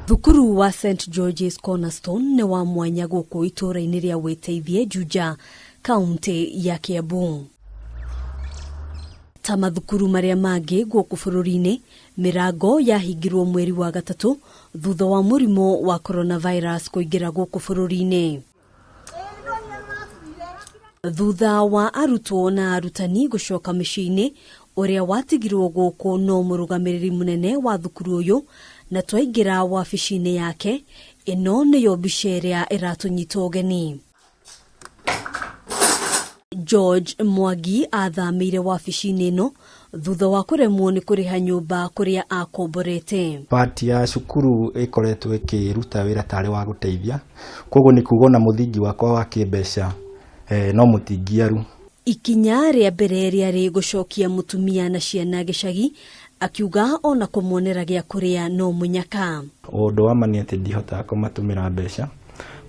Thukuru wa St George's Cornerstone ne wa mwanya guku itura-ini ria Witeithie Juja, kaunti ya Kiambu. Ta mathukuru maria mangi guku bururi-ini, mirango yahingirwo mweri wa gatatu thutha wa murimo wa coronavirus kuingira guku bururi-ini. Thutha wa arutwo na arutani gucoka micii-ini, uria watigirwo guku no murugamiriri munene wa thukuru uyu na twaingira wabici-ini yake. Ino niyo mbica iria iratunyita ugeni. George Mwangi athamire wabici-ini ino thutha wa kuremwo ni kuriha nyumba kuria akomborete. Pati ya cukuru ikoretwo ikiruta wira tari wa guteithia, koguo ni kugo na muthingi wakwa wa kimbeca no mutingiaru. Ikinya ria mbere ria ri gucokia mutumia na ciana gicagi, akiuga ona kumonera gia kuria no munyaka. Undu wa mani ati ndihota kumatumira mbeca,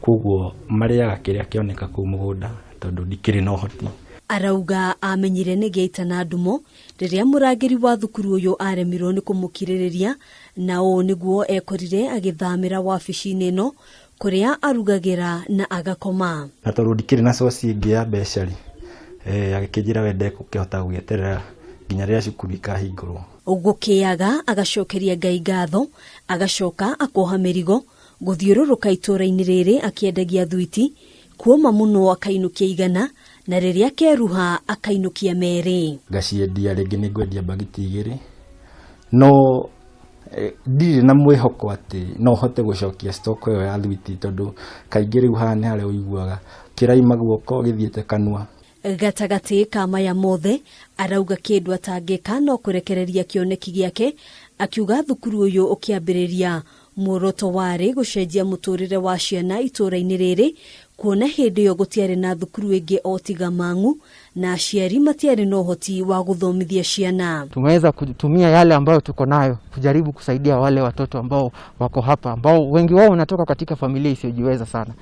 koguo mariaga kiria kioneka ku mugunda tondu ndikiri no hoti. Arauga amenyire ni geitana ndumo riria murangiri wa thukuru uyu aremirwo ni kumukiririria, na o niguo ekorire agithamira wabici-ini ino kuria arugagira na agakoma. Na tondu ndikiri na source ingi ya mbeca ri agikijira wende kukihota gugieterera nginya ria cukuru ikahingurwo. Ugukiaga agacokeria Ngai ngatho, agacoka akoha mirigo guthiururuka itura-ini riri akiendagia thwiti, kuoma muno akainukia igana na riria keruha akainukia meri. Ngaciendia ringi ni ngwendia bagiti igiri, no ndiri na mwihoko ati no hote gucokia stock iyo ya thwiti tondu kaingi riu hane hare uiguaga kiraima guoko githiete kanua. Gatagati ka maya mothe arauga kindu atangika no kurekereria kioneki giake, akiuga thukuru uyu ukiambiriria muoroto wari gucenjia muturire wa ciana itura-ini riri, kuona hindi yo gutiari na thukuru ingi otiga Mang'u na aciari matiari no hoti wa guthomithia ciana. Tumeweza kutumia yale ambayo tuko nayo kujaribu kusaidia wale watoto ambao wako hapa, ambao wengi wao wanatoka katika familia isiyojiweza sana.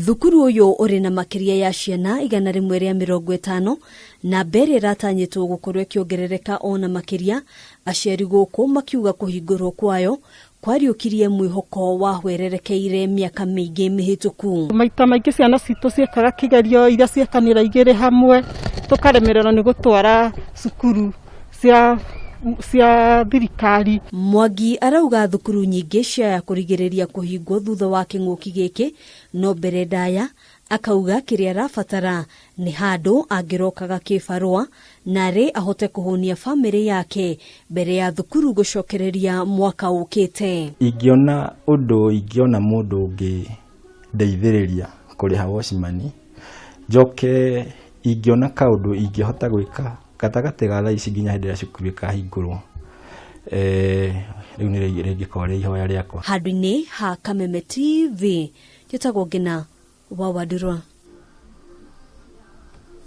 Thukuru uyu uri na makiria ya ciana 150 na mbere ratanyitwo gukorwo kiongerereka ona makiria, aciari guku makiuga kuhingurwo kwayo kwariukirie mwihoko wa hwererekeire miaka mingi mihituku. Maita maingi ciana citu ciekaga kigerio iria ciekanira igiri hamwe, tukaremererwo ni gutwara cukuru cia thirikari. Mwangi arauga thukuru nyingi cia kurigiriria kuhingwo thutha wa king'uki giki, no mbere ndaya akauga kiria rafatara ni handu angirokaga kibarua nari ahote kuhunia family yake mbere ya thukuru gucokereria mwaka ukite. Ingiona mundu ungi ndeithiriria kuriha washimani, joke ingiona kaundu ingihota gwika gatagati ga thaa ici nginya hindi ya cukuru ikahingurwo. Riu ni ringikorwo ihoya riakwa. Handu-ini ha Kameme TV, njitagwo Ngina wa Wadurwa.